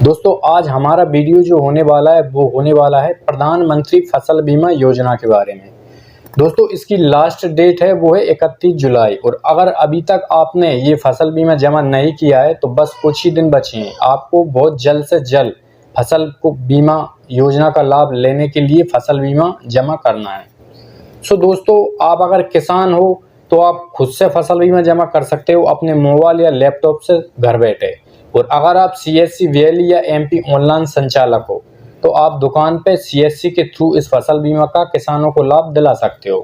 दोस्तों आज हमारा वीडियो जो होने वाला है वो होने वाला है प्रधानमंत्री फसल बीमा योजना के बारे में। दोस्तों इसकी लास्ट डेट है वो है 31 जुलाई और अगर अभी तक आपने ये फसल बीमा जमा नहीं किया है तो बस कुछ ही दिन बचे हैं। आपको बहुत जल्द से जल्द फसल को बीमा योजना का लाभ लेने के लिए फसल बीमा जमा करना है। दोस्तों आप अगर किसान हो तो आप खुद से फसल बीमा जमा कर सकते हो अपने मोबाइल या लैपटॉप से घर बैठे। और अगर आप CSC वैली या MP ऑनलाइन संचालक हो तो आप दुकान पे CSC के थ्रू इस फसल बीमा का किसानों को लाभ दिला सकते हो।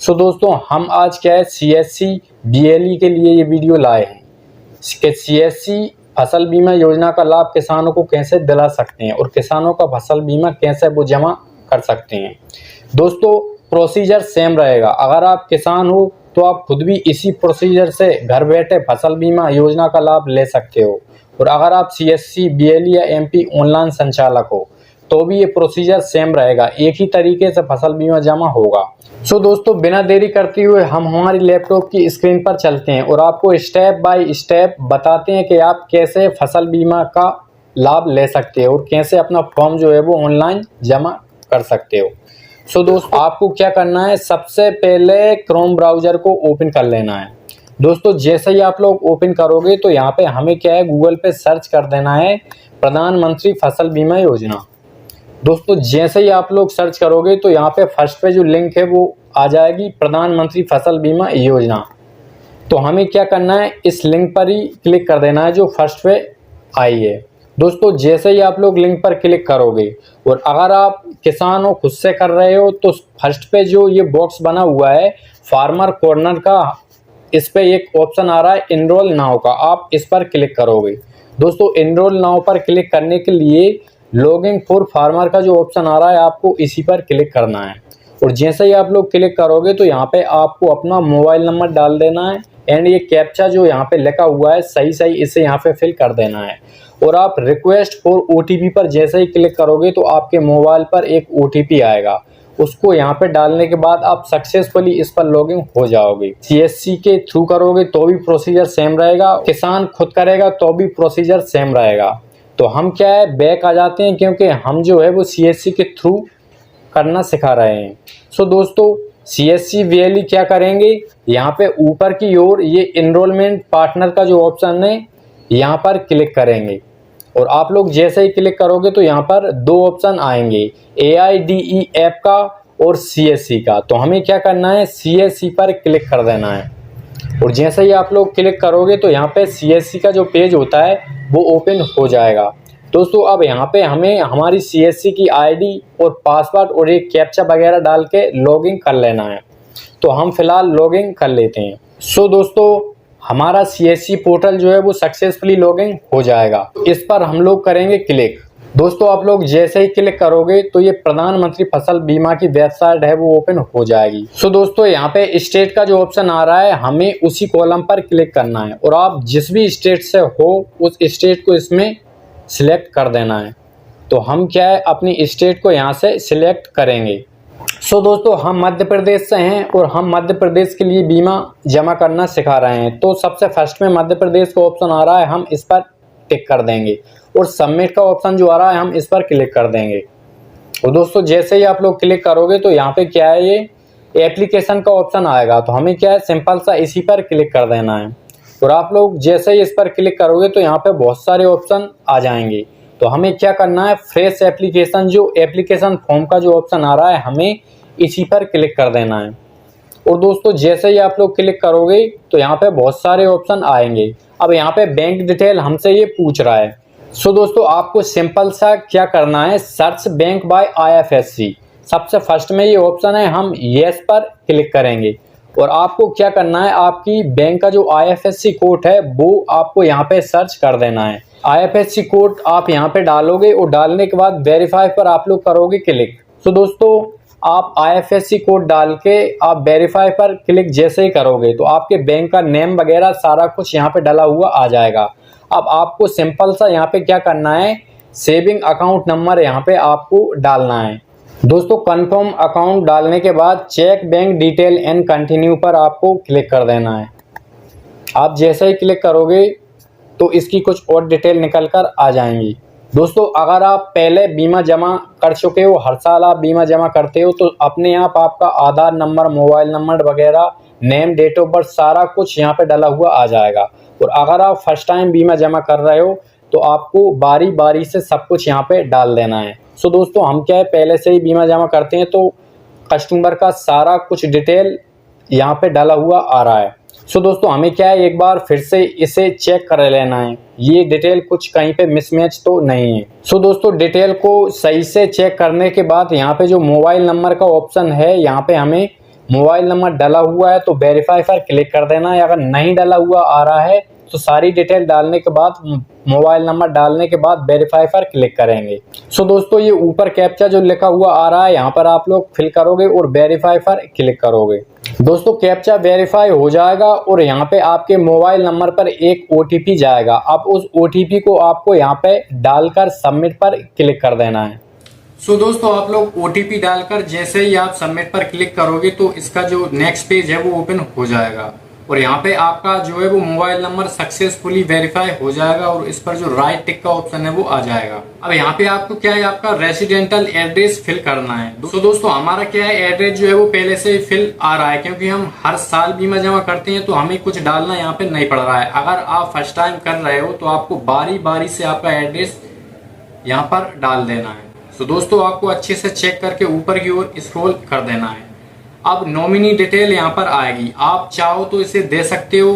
दोस्तों हम आज क्या है CSC BLE के लिए ये वीडियो लाए हैं कि CSC फसल बीमा योजना का लाभ किसानों को कैसे दिला सकते हैं और किसानों का फसल बीमा कैसे वो जमा कर सकते हैं। दोस्तों प्रोसीजर सेम रहेगा। अगर आप किसान हो तो आप खुद भी इसी प्रोसीजर से घर बैठे फसल बीमा योजना का लाभ ले सकते हो और अगर आप CSC BLE या MP ऑनलाइन संचालक हो तो भी ये प्रोसीजर सेम रहेगा, एक ही तरीके से फसल बीमा जमा होगा। दोस्तों बिना देरी करते हुए हम हमारी लैपटॉप की स्क्रीन पर चलते हैं और आपको स्टेप बाय स्टेप बताते हैं कि आप कैसे फसल बीमा का लाभ ले सकते हो और कैसे अपना फॉर्म जो है वो ऑनलाइन जमा कर सकते हो। दोस्तों आपको क्या करना है, सबसे पहले क्रोम ब्राउज़र को ओपन कर लेना है। दोस्तों जैसे ही आप लोग ओपन करोगे तो यहाँ पे हमें क्या है गूगल पे सर्च कर देना है प्रधानमंत्री फसल बीमा योजना। दोस्तों जैसे ही आप लोग सर्च करोगे तो यहाँ पे फर्स्ट पे जो लिंक है वो आ जाएगी प्रधानमंत्री फसल बीमा योजना। तो हमें क्या करना है, इस लिंक पर ही क्लिक कर देना है जो फर्स्ट पे आई है। दोस्तों जैसे ही आप लोग लिंक पर क्लिक करोगे और अगर आप किसान हो खुद से कर रहे हो तो फर्स्ट पे जो ये बॉक्स बना हुआ है फार्मर कॉर्नर का, इस पे एक ऑप्शन आ रहा है इनरोल नाउ का, आप इस पर क्लिक करोगे। दोस्तों इनरोल नाउ पर क्लिक करने के लिए लॉगिन फॉर फार्मर का जो ऑप्शन आ रहा है आपको इसी पर क्लिक करना है और जैसे ही आप लोग क्लिक करोगे तो यहाँ पे आपको अपना मोबाइल नंबर डाल देना है एंड ये कैप्चा जो यहाँ पे लिखा हुआ है सही इसे यहाँ पे फिल कर देना है और आप रिक्वेस्ट फॉर OTP पर जैसे ही क्लिक करोगे तो आपके मोबाइल पर एक OTP आएगा, उसको यहाँ पे डालने के बाद आप सक्सेसफुली इस पर लॉगिन हो जाओगे। CSC के थ्रू करोगे तो भी प्रोसीजर सेम रहेगा, किसान खुद करेगा तो भी प्रोसीजर सेम रहेगा। तो हम क्या है बैक आ जाते हैं क्योंकि हम जो है वो CSC के थ्रू करना सिखा रहे हैं। दोस्तों CSC VLE क्या करेंगे, यहाँ पे ऊपर की ओर ये इनरोलमेंट पार्टनर का जो ऑप्शन है यहाँ पर क्लिक करेंगे और आप लोग जैसे ही क्लिक करोगे तो यहाँ पर दो ऑप्शन आएंगे AIDE ऐप का और CSC का। तो हमें क्या करना है CSC पर क्लिक कर देना है और जैसे ही आप लोग क्लिक करोगे तो यहाँ पे CSC का जो पेज होता है वो ओपन हो जाएगा। दोस्तों अब यहाँ पे हमें हमारी CSC की ID और पासवर्ड और एक कैप्चा वगैरह डाल के लॉगिन कर लेना है। तो हम फिलहाल लॉगिन कर लेते हैं। दोस्तों हमारा CSC पोर्टल जो है वो सक्सेसफुली लॉगिन हो जाएगा, इस पर हम लोग करेंगे क्लिक। दोस्तों आप लोग जैसे ही क्लिक करोगे तो ये प्रधानमंत्री फसल बीमा की वेबसाइट है वो ओपन हो जाएगी। दोस्तों यहाँ पे स्टेट का जो ऑप्शन आ रहा है हमें उसी कॉलम पर क्लिक करना है और आप जिस भी स्टेट से हो उस स्टेट को इसमें सिलेक्ट कर देना है। तो हम क्या है अपनी स्टेट को यहाँ से सिलेक्ट करेंगे। दोस्तों हम मध्य प्रदेश से हैं और हम मध्य प्रदेश के लिए बीमा जमा करना सिखा रहे हैं। तो सबसे फर्स्ट में मध्य प्रदेश का ऑप्शन आ रहा है, हम इस पर टिक कर देंगे और सबमिट का ऑप्शन जो आ रहा है हम इस पर क्लिक कर देंगे। और दोस्तों जैसे ही आप लोग क्लिक करोगे तो यहाँ पे क्या है ये एप्लीकेशन का ऑप्शन आएगा। तो हमें क्या है सिंपल सा इसी पर क्लिक कर देना है और आप लोग जैसे ही इस पर क्लिक करोगे तो यहाँ पे बहुत सारे ऑप्शन आ जाएंगे। तो हमें क्या करना है फ्रेश एप्लीकेशन जो एप्लीकेशन फॉर्म का जो ऑप्शन आ रहा है हमें इसी पर क्लिक कर देना है। और दोस्तों जैसे ही आप लोग क्लिक करोगे तो यहाँ पे बहुत सारे ऑप्शन आएंगे। अब यहाँ पे बैंक डिटेल हमसे ये पूछ रहा है। दोस्तों आपको सिंपल सा क्या करना है, सर्च बैंक बाय IFSC, सबसे फर्स्ट में ये ऑप्शन है, हम येस पर क्लिक करेंगे और आपको क्या करना है आपकी बैंक का जो IFSC कोड है वो आपको यहाँ पे सर्च कर देना है। IFSC कोड आप यहाँ पे डालोगे और डालने के बाद वेरीफाई पर आप लोग करोगे क्लिक। दोस्तों आप IFSC कोड डाल के आप वेरीफाई पर क्लिक जैसे ही करोगे तो आपके बैंक का नेम वगैरह सारा कुछ यहाँ पे डाला हुआ आ जाएगा। अब आपको सिंपल सा यहाँ पे क्या करना है, सेविंग अकाउंट नंबर यहाँ पे आपको डालना है। दोस्तों कंफर्म अकाउंट डालने के बाद cheque bank detail and continue पर आपको क्लिक कर देना है। आप जैसे ही क्लिक करोगे तो इसकी कुछ और डिटेल निकल कर आ जाएंगी। दोस्तों अगर आप पहले बीमा जमा कर चुके हो, हर साल आप बीमा जमा करते हो, तो अपने आप आपका आधार नंबर, मोबाइल नंबर वगैरह, नेम, डेट ऑफ बर्थ सारा कुछ यहाँ पे डला हुआ आ जाएगा। और अगर आप फर्स्ट टाइम बीमा जमा कर रहे हो तो आपको बारी बारी से सब कुछ यहाँ पे डाल देना है। सो दोस्तों हम क्या है, पहले से ही बीमा जमा करते हैं तो कस्टमर का सारा कुछ डिटेल यहाँ पे डाला हुआ आ रहा है। सो दोस्तों हमें क्या है, एक बार फिर से इसे चेक कर लेना है, ये डिटेल कुछ कहीं पे मिसमैच तो नहीं है। सो दोस्तों डिटेल को सही से चेक करने के बाद यहाँ पे जो मोबाइल नंबर का ऑप्शन है, यहाँ पे हमें मोबाइल नंबर डला हुआ है तो वेरीफाई पर क्लिक कर देना है। अगर नहीं डला हुआ आ रहा है तो सारी डिटेल डालने के बाद, मोबाइल नंबर डालने के बाद वेरीफाई पर क्लिक करेंगे। सो दोस्तों ये ऊपर कैप्चा जो लिखा हुआ आ रहा है, यहाँ पर आप लोग फिल करोगे और वेरीफाई पर क्लिक करोगे। दोस्तों कैप्चा वेरीफाई हो जाएगा और यहाँ पे आपके मोबाइल नंबर पर एक OTP जाएगा। अब उस OTP को आपको यहाँ पे डालकर सबमिट पर क्लिक कर देना है। सो दोस्तों आप लोग OTP डालकर जैसे ही आप सबमिट पर क्लिक करोगे तो इसका जो नेक्स्ट पेज है वो ओपन हो जाएगा और यहाँ पे आपका जो है वो मोबाइल नंबर सक्सेसफुली वेरीफाई हो जाएगा और इस पर जो राइट टिक का ऑप्शन है वो आ जाएगा। अब यहाँ पे आपको क्या है, आपका रेसिडेंटल एड्रेस फिल करना है। दोस्तों हमारा क्या है, एड्रेस जो है वो पहले से ही फिल आ रहा है, क्योंकि हम हर साल बीमा जमा करते हैं तो हमें कुछ डालना यहाँ पे नहीं पड़ रहा है। अगर आप फर्स्ट टाइम कर रहे हो तो आपको बारी बारी से आपका एड्रेस यहाँ पर डाल देना है। तो दोस्तों आपको अच्छे से चेक करके ऊपर की ओर स्क्रॉल कर देना है। अब नॉमिनी डिटेल यहाँ पर आएगी, आप चाहो तो इसे दे सकते हो,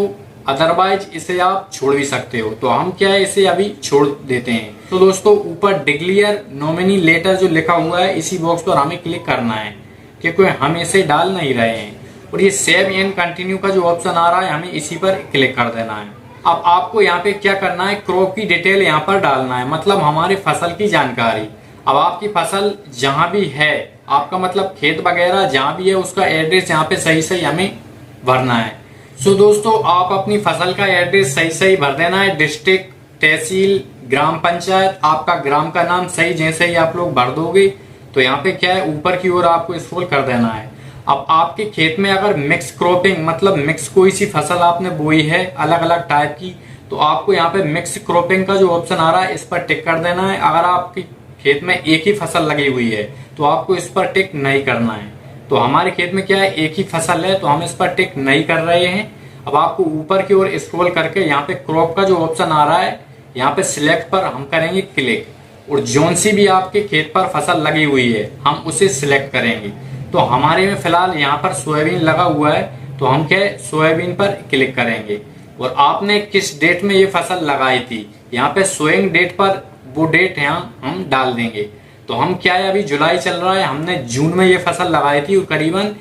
अदरवाइज इसे आप छोड़ भी सकते हो। तो हम क्या है, इसे अभी छोड़ देते हैं। तो दोस्तों ऊपर डिक्लेयर नॉमिनी लेटर जो लिखा हुआ है, इसी बॉक्स पर हमें क्लिक करना है, क्योंकि हम इसे डाल नहीं रहे हैं। और ये सेव एंड कंटिन्यू का जो ऑप्शन आ रहा है, हमें इसी पर क्लिक कर देना है। अब आपको यहाँ पे क्या करना है, क्रॉप की डिटेल यहाँ पर डालना है, मतलब हमारी फसल की जानकारी। अब आपकी फसल जहां भी है, आपका मतलब खेत वगैरह जहां भी है, उसका एड्रेस यहाँ पे सही सही हमें भरना है। सो दोस्तों आप अपनी फसल का एड्रेस सही सही भर देना है, डिस्ट्रिक्ट, तहसील, ग्राम पंचायत, आपका ग्राम का नाम सही जैसे ही आप लोग भर दोगे तो यहाँ पे क्या है, ऊपर की ओर आपको स्क्रॉल कर देना है। अब आपके खेत में अगर मिक्स क्रॉपिंग, मतलब मिक्स कोई सी फसल आपने बोई है अलग अलग टाइप की, तो आपको यहाँ पे मिक्स क्रॉपिंग का जो ऑप्शन आ रहा है, इस पर टिक कर देना है। अगर आपकी खेत में एक ही फसल लगी हुई है तो आपको इस पर टिक नहीं करना है। तो हमारे खेत में क्या है, एक ही फसल है तो हम इस पर टिक नहीं कर रहे हैं। अब आपको ऊपर की ओर स्क्रॉल करके यहाँ पे क्रॉप का जो ऑप्शन आ रहा है, यहाँ पे सिलेक्ट पर हम करेंगे क्लिक, और जोन सी भी आपके खेत पर फसल लगी हुई है हम उसे सिलेक्ट करेंगे। तो हमारे में फिलहाल यहाँ पर सोयाबीन लगा हुआ है तो हम क्या है, सोयाबीन पर क्लिक करेंगे। और आपने किस डेट में ये फसल लगाई थी, यहाँ पे सोइंग डेट पर वो डेट यहाँ हम डाल देंगे। तो हम क्या है, अभी जुलाई चल रहा है, हमने जून में ये फसल लगाई थी और करीबन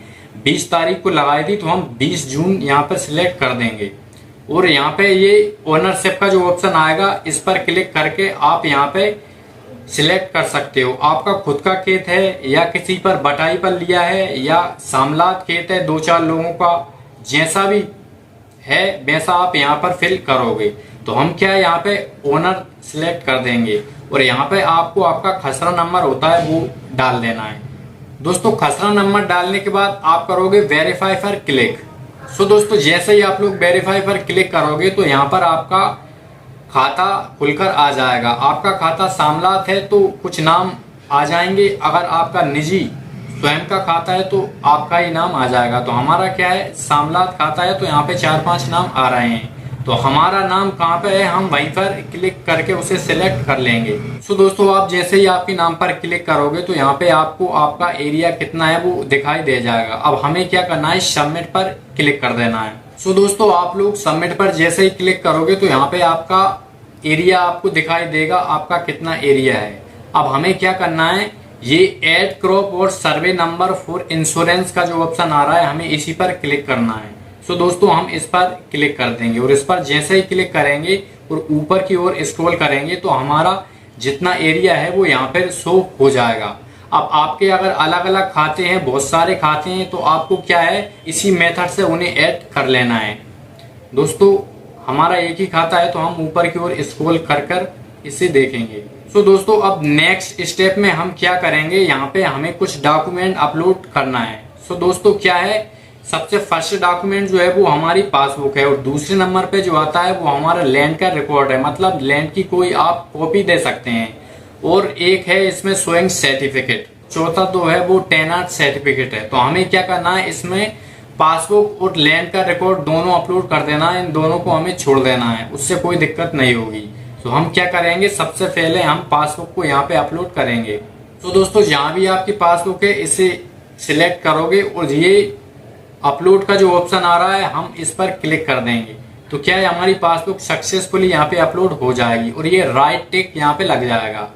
20 तारीख को लगाई थी, तो हम 20 जून यहाँ पर सिलेक्ट कर देंगे। और यहाँ पे ये ओनरशिप का जो ऑप्शन आएगा, इस पर क्लिक करके आप यहाँ पे सिलेक्ट कर सकते हो, आपका खुद का खेत है या किसी पर बटाई पर लिया है या सामलात खेत है 2-4 लोगों का, जैसा भी है वैसा आप यहाँ पर फिल करोगे। तो हम क्या है, यहाँ पे ओनर सिलेक्ट कर देंगे और यहाँ पे आपको आपका खसरा नंबर होता है वो डाल देना है। दोस्तों खसरा नंबर डालने के बाद आप करोगे वेरीफाई पर क्लिक। सो दोस्तों जैसे ही आप लोग वेरीफाई पर क्लिक करोगे तो यहाँ पर आपका खाता खुलकर आ जाएगा। आपका खाता सामलात है तो कुछ नाम आ जाएंगे, अगर आपका निजी स्वयं का खाता है तो आपका ही नाम आ जाएगा। तो हमारा क्या है, सामलात खाता है तो यहाँ पे 4-5 नाम आ रहे हैं, तो हमारा नाम कहाँ पे है, हम वहीं पर क्लिक करके उसे सिलेक्ट कर लेंगे। सो दोस्तों आप जैसे ही आपके नाम पर क्लिक करोगे तो यहाँ पे आपको आपका एरिया कितना है वो दिखाई दे जाएगा। अब हमें क्या करना है, सबमिट पर क्लिक कर देना है। सो दोस्तों आप लोग सबमिट पर जैसे ही क्लिक करोगे तो यहाँ पे आपका एरिया आपको दिखाई देगा, आपका कितना एरिया है। अब हमें क्या करना है, ये ऐड क्रॉप और सर्वे नंबर फॉर इंश्योरेंस का जो ऑप्शन आ रहा है, हमें इसी पर क्लिक करना है। सो दोस्तों हम इस पर क्लिक कर देंगे और इस पर जैसे ही क्लिक करेंगे और ऊपर की ओर स्क्रॉल करेंगे तो हमारा जितना एरिया है वो यहाँ पर शो हो जाएगा। अब आपके अगर अलग अलग खाते हैं, बहुत सारे खाते हैं, तो आपको क्या है, इसी मेथड से उन्हें ऐड कर लेना है। दोस्तों हमारा एक ही खाता है तो हम ऊपर की ओर स्क्रॉल कर इसे देखेंगे। सो दोस्तों अब नेक्स्ट स्टेप में हम क्या करेंगे, यहाँ पे हमें कुछ डॉक्यूमेंट अपलोड करना है। सो दोस्तों क्या है, सबसे फर्स्ट डॉक्यूमेंट जो है वो हमारी पासबुक है और दूसरे नंबर पे जो आता है वो हमारा लैंड का रिकॉर्ड है, मतलब लैंड की कोई आप कॉपी दे सकते हैं। और एक है इसमें शोइंग सर्टिफिकेट, चौथा तो है वो 10R सर्टिफिकेट है। तो हमें क्या करना है, इसमें पासबुक और लैंड का रिकॉर्ड दोनों अपलोड कर देना है, इन दोनों को हमें छोड़ देना है, उससे कोई दिक्कत नहीं होगी। तो हम क्या करेंगे, सबसे पहले हम पासबुक को यहाँ पे अपलोड करेंगे। तो दोस्तों जहाँ भी आपकी पासबुक है इसे सिलेक्ट करोगे और ये अपलोड का जो ऑप्शन आ रहा है हम इस पर क्लिक कर देंगे। तो क्या है, हमारी पासबुक सक्सेसफुली यहाँ पे अपलोड हो जाएगी और ये राइट टिक यहाँ पे लग जाएगा।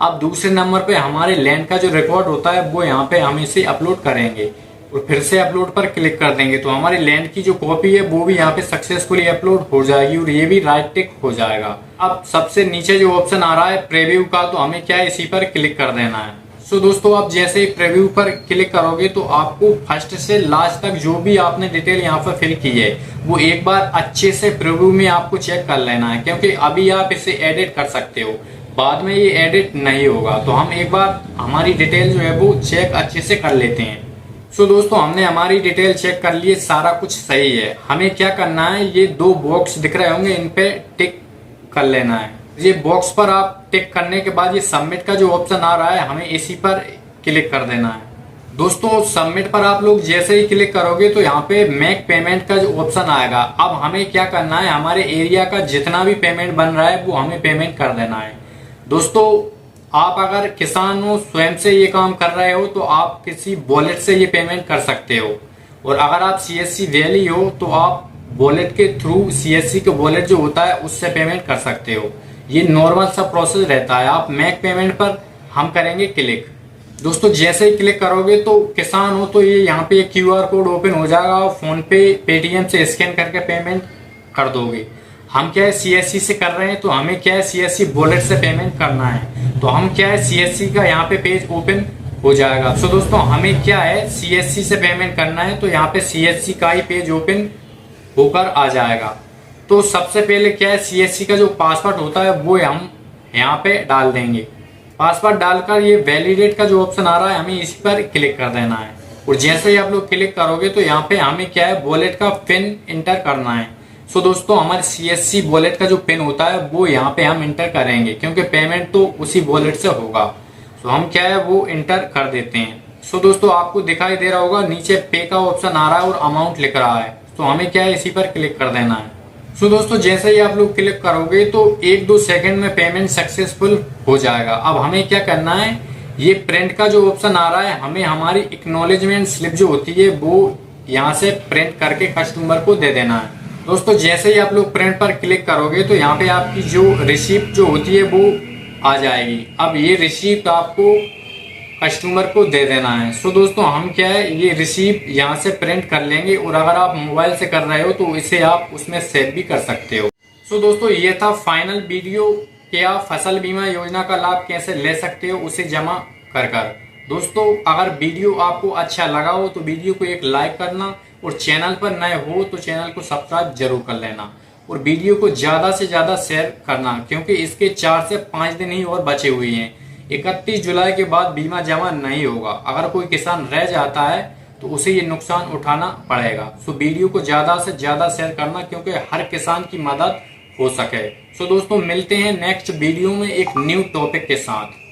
अब दूसरे नंबर पे हमारे लैंड का जो रिकॉर्ड होता है वो यहाँ पे हम इसे अपलोड करेंगे और फिर से अपलोड पर क्लिक कर देंगे। तो हमारी लैंड की जो कॉपी है वो भी यहाँ पे सक्सेसफुली अपलोड हो जाएगी और ये भी राइट टिक हो जाएगा। अब सबसे नीचे जो ऑप्शन आ रहा है प्रीव्यू का, तो हमें क्या है, इसी पर क्लिक कर देना है। सो दोस्तों आप जैसे ही प्रीव्यू पर क्लिक करोगे तो आपको फर्स्ट से लास्ट तक जो भी आपने डिटेल यहाँ पर फिल की है वो एक बार अच्छे से प्रीव्यू में आपको चेक कर लेना है, क्योंकि अभी आप इसे एडिट कर सकते हो, बाद में ये एडिट नहीं होगा। तो हम एक बार हमारी डिटेल जो है वो चेक अच्छे से कर लेते हैं। सो दोस्तों हमने हमारी डिटेल चेक कर ली है, सारा कुछ सही है। हमें क्या करना है, ये दो बॉक्स दिख रहे होंगे इन पे टिक कर लेना है। ये बॉक्स पर आप टिक करने के बाद ये सबमिट का जो ऑप्शन आ रहा है हमें इसी पर क्लिक कर देना है। दोस्तों सबमिट पर आप लोग जैसे ही क्लिक करोगे तो यहाँ पे मेक पेमेंट का जो ऑप्शन आएगा। अब हमें क्या करना है, हमारे एरिया का जितना भी पेमेंट बन रहा है वो हमें पेमेंट कर देना है। दोस्तों आप अगर किसान हो, स्वयं से ये काम कर रहे हो, तो आप किसी वॉलेट से ये पेमेंट कर सकते हो, और अगर आप CSC वैली हो तो आप वॉलेट के थ्रू CSC के वॉलेट जो होता है उससे पेमेंट कर सकते हो। ये नॉर्मल सा प्रोसेस रहता है। आप मेक पेमेंट पर हम करेंगे क्लिक। दोस्तों जैसे ही क्लिक करोगे तो किसान हो तो ये यहाँ पे QR कोड ओपन हो जाएगा, फोन पे पेटीएम से स्कैन करके पेमेंट कर दोगे। हम क्या है CSC से कर रहे हैं, तो हमें क्या है CSC वॉलेट से पेमेंट करना है। तो हम क्या है CSC का यहाँ पे पेज ओपन हो जाएगा। सो दोस्तों हमें क्या है CSC से पेमेंट करना है, तो यहाँ पे CSC का ही पेज ओपन होकर आ जाएगा। तो सबसे पहले क्या है, CSC का जो पासवर्ड होता है वो हम यहाँ पे डाल देंगे। पासवर्ड डालकर ये वैलिडेट का जो ऑप्शन आ रहा है हमें इस पर क्लिक कर देना है, और जैसे ही आप लोग क्लिक करोगे तो यहाँ पे हमें क्या है वॉलेट का पिन इंटर करना है। सो दोस्तों हमारे CSC वॉलेट का जो पिन होता है वो यहाँ पे हम इंटर करेंगे, क्योंकि पेमेंट तो उसी वॉलेट से होगा। तो हम क्या है वो इंटर कर देते हैं। सो दोस्तों आपको दिखाई दे रहा होगा नीचे पे का ऑप्शन आ रहा है और अमाउंट लिख रहा है, तो हमें क्या है इसी पर क्लिक कर देना है। सो दोस्तों जैसे ही आप लोग क्लिक करोगे तो 1-2 सेकंड में पेमेंट सक्सेसफुल हो जाएगा। अब हमें क्या करना है, ये प्रिंट का जो ऑप्शन आ रहा है हमें हमारी एक्नॉलेजमेंट स्लिप जो होती है वो यहाँ से प्रिंट करके कस्टमर को दे देना है। दोस्तों जैसे ही आप लोग प्रिंट पर क्लिक करोगे तो यहाँ पे आपकी जो रिसीप्ट जो होती है वो आ जाएगी। अब ये रिसीप्ट आपको कस्टमर को दे देना है। सो दोस्तों हम क्या है ये रिसीप्ट यहाँ से प्रिंट कर लेंगे, और अगर आप मोबाइल से कर रहे हो तो इसे आप उसमें सेव भी कर सकते हो। सो दोस्तों ये था फाइनल वीडियो कि आप फसल बीमा योजना का लाभ कैसे ले सकते हो उसे जमा कर। दोस्तों अगर वीडियो आपको अच्छा लगा हो तो वीडियो को एक लाइक करना, और चैनल पर नए हो तो चैनल को सब्सक्राइब जरूर कर लेना, और वीडियो को ज्यादा से ज्यादा शेयर करना, क्योंकि इसके 4 से 5 दिन ही और बचे हुए हैं। 31 जुलाई के बाद बीमा जमा नहीं होगा। अगर कोई किसान रह जाता है तो उसे ये नुकसान उठाना पड़ेगा। सो वीडियो को ज्यादा से ज्यादा शेयर करना, क्योंकि हर किसान की मदद हो सके। सो दोस्तों मिलते हैं नेक्स्ट वीडियो में एक न्यू टॉपिक के साथ।